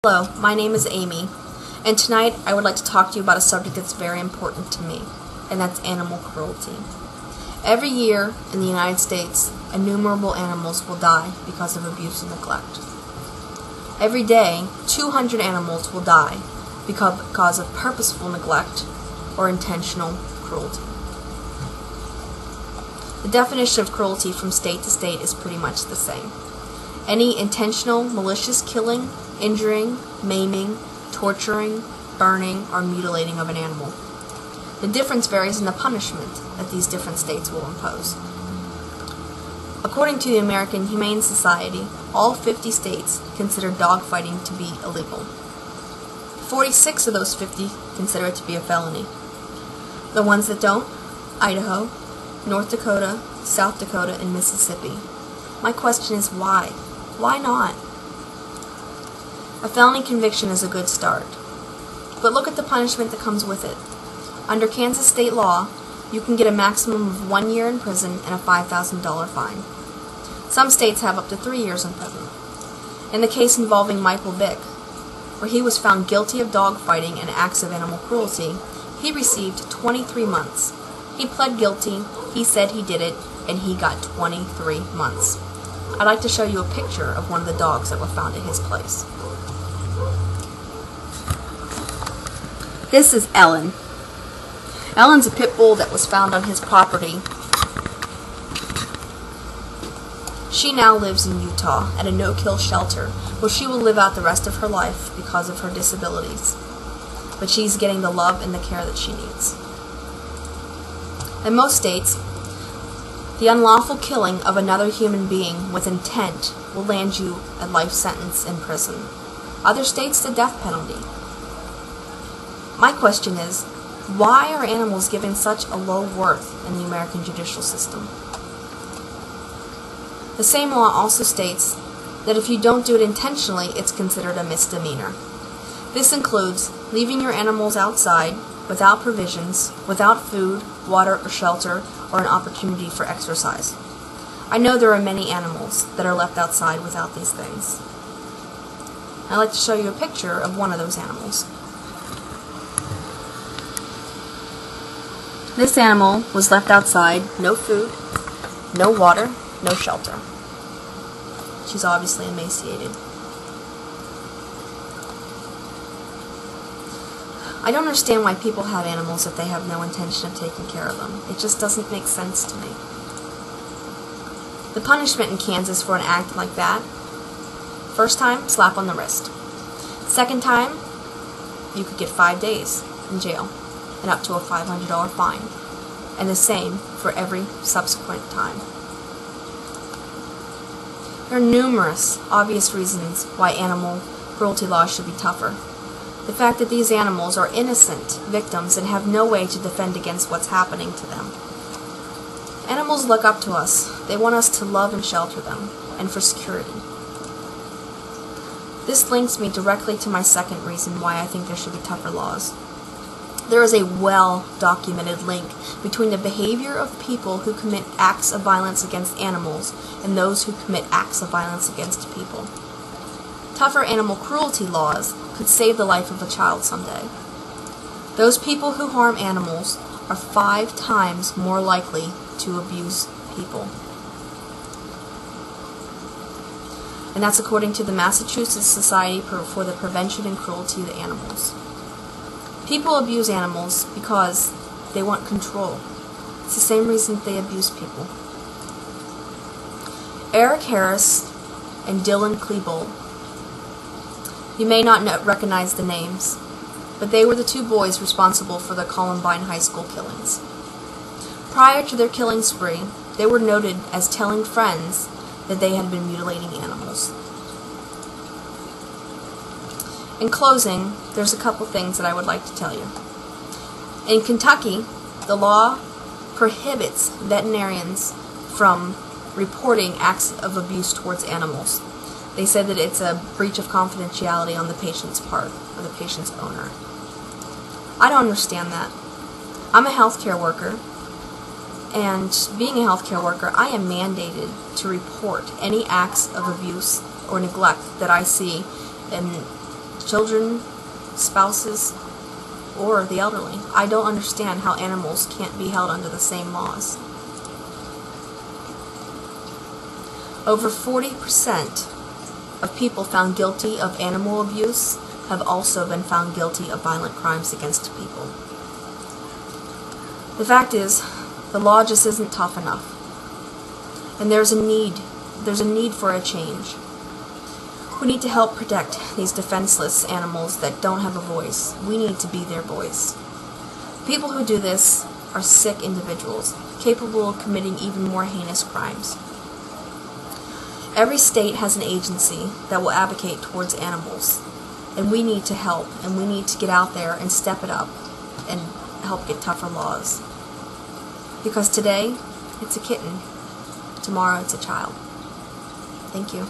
Hello, my name is Amy, and tonight I would like to talk to you about a subject that's very important to me, and that's animal cruelty. Every year in the United States, innumerable animals will die because of abuse and neglect. Every day, 200 animals will die because of purposeful neglect or intentional cruelty. The definition of cruelty from state to state is pretty much the same. Any intentional, malicious killing, injuring, maiming, torturing, burning, or mutilating of an animal. The difference varies in the punishment that these different states will impose. According to the American Humane Society, all 50 states consider dogfighting to be illegal. 46 of those 50 consider it to be a felony. The ones that don't: Idaho, North Dakota, South Dakota, and Mississippi. My question is why? Why not? A felony conviction is a good start. But look at the punishment that comes with it. Under Kansas state law, you can get a maximum of 1 year in prison and a $5,000 fine. Some states have up to 3 years in prison. In the case involving Michael Vick, where he was found guilty of dogfighting and acts of animal cruelty, he received 23 months. He pled guilty, he said he did it, and he got 23 months. I'd like to show you a picture of one of the dogs that were found at his place. This is Ellen. Ellen's a pit bull that was found on his property. She now lives in Utah at a no-kill shelter where she will live out the rest of her life because of her disabilities. But she's getting the love and the care that she needs. In most states, the unlawful killing of another human being with intent will land you a life sentence in prison. Other states, the death penalty. My question is, why are animals given such a low worth in the American judicial system? The same law also states that if you don't do it intentionally, it's considered a misdemeanor. This includes leaving your animals outside without provisions, without food, water, or shelter, or an opportunity for exercise. I know there are many animals that are left outside without these things. I'd like to show you a picture of one of those animals. This animal was left outside, no food, no water, no shelter. She's obviously emaciated. I don't understand why people have animals if they have no intention of taking care of them. It just doesn't make sense to me. The punishment in Kansas for an act like that: first time, slap on the wrist. Second time, you could get 5 days in jail and up to a $500 fine. And the same for every subsequent time. There are numerous obvious reasons why animal cruelty laws should be tougher. The fact that these animals are innocent victims and have no way to defend against what's happening to them. Animals look up to us. They want us to love and shelter them, and for security. This links me directly to my second reason why I think there should be tougher laws. There is a well-documented link between the behavior of people who commit acts of violence against animals and those who commit acts of violence against people. Tougher animal cruelty laws could save the life of a child someday. Those people who harm animals are 5 times more likely to abuse people. And that's according to the Massachusetts Society for the Prevention and Cruelty to Animals. People abuse animals because they want control. It's the same reason they abuse people. Eric Harris and Dylan Klebold. You may not recognize the names, but they were the 2 boys responsible for the Columbine High School killings. Prior to their killing spree, they were noted as telling friends that they had been mutilating animals. In closing, there's a couple things that I would like to tell you. In Kentucky, the law prohibits veterinarians from reporting acts of abuse towards animals. They said that it's a breach of confidentiality on the patient's part, or the patient's owner. I don't understand that. I'm a healthcare worker, and being a healthcare worker, I am mandated to report any acts of abuse or neglect that I see in children, spouses, or the elderly. I don't understand how animals can't be held under the same laws. Over 40% of people found guilty of animal abuse have also been found guilty of violent crimes against people. The fact is, the law just isn't tough enough. And there's a need for a change. We need to help protect these defenseless animals that don't have a voice. We need to be their voice. People who do this are sick individuals, capable of committing even more heinous crimes. Every state has an agency that will advocate towards animals, and we need to help, and we need to get out there and step it up and help get tougher laws. Because today, it's a kitten. Tomorrow, it's a child. Thank you.